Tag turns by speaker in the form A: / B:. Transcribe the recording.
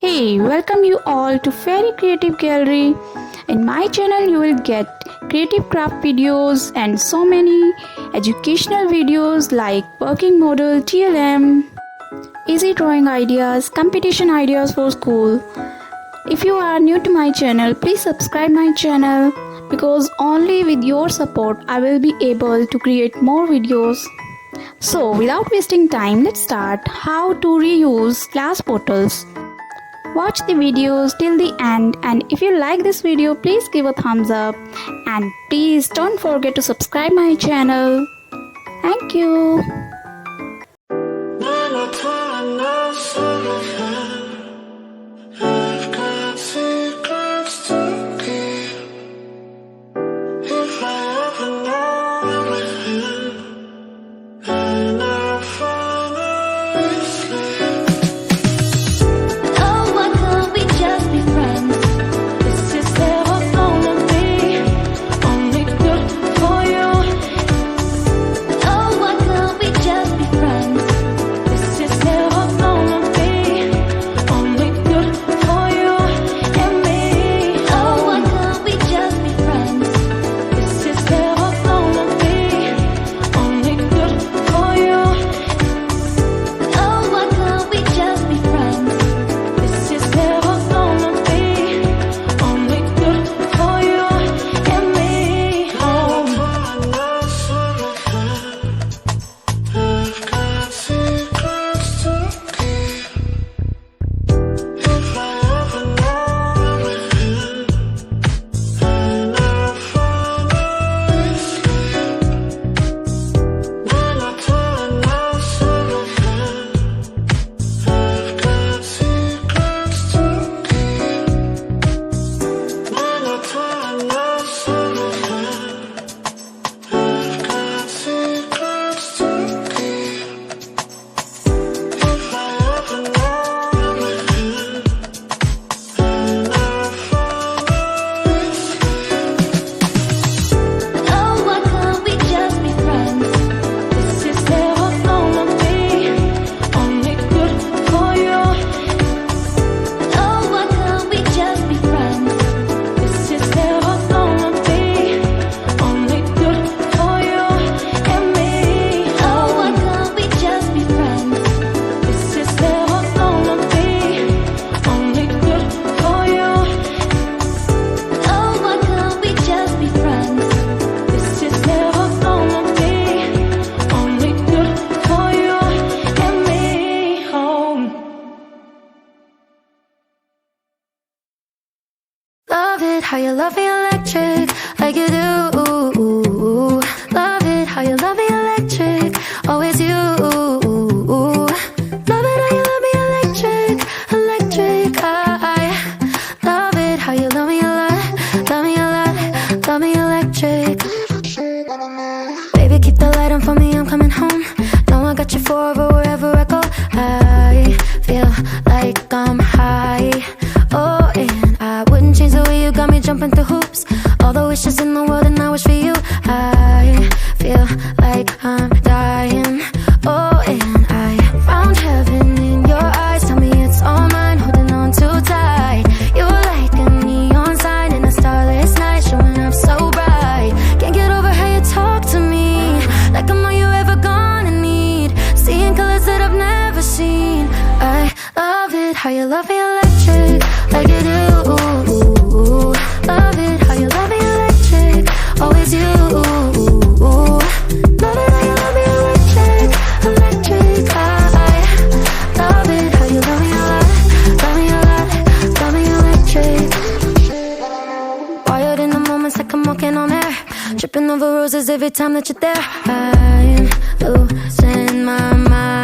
A: Hey, welcome you all to Ferry Creative Gallery. In my channel you will get creative craft videos and so many educational videos like working model, TLM, easy drawing ideas, competition ideas for school. If you are new to my channel, please subscribe my channel because only with your support I will be able to create more videos. So without wasting time, let's start how to reuse glass bottles. Watch the videos till the end, and if you like this video, please give a thumbs up and please don't forget to subscribe my channel. Thank you.
B: Love it how you love me electric, like you do. Love it how you love me electric, always you. Love it how you love me electric, electric. I love it how you love me a lot, love me a lot, love me electric. Baby, keep the light on for me, I'm coming home. Know I got you forever wherever I go. I feel like I'm high. Oh, and I wouldn't change the way you got me jumping through hoops. All the wishes in the world and I wish for you. I feel like I'm dying. Oh, and I found heaven in your eyes. Tell me it's all mine, holding on too tight. You're like a neon sign in a starless night, showing up so bright. Can't get over how you talk to me, like I'm all you ever gonna need. Seeing colors that I've never seen. I love it how you love me electric, like you do. Love it how you love me electric, always you. Love it how you love me electric, electric. I love it how you love me a lot, love me a lot, love me electric. Wired in the moments like I'm walking on air, tripping over roses every time that you're there. I'm losing my mind.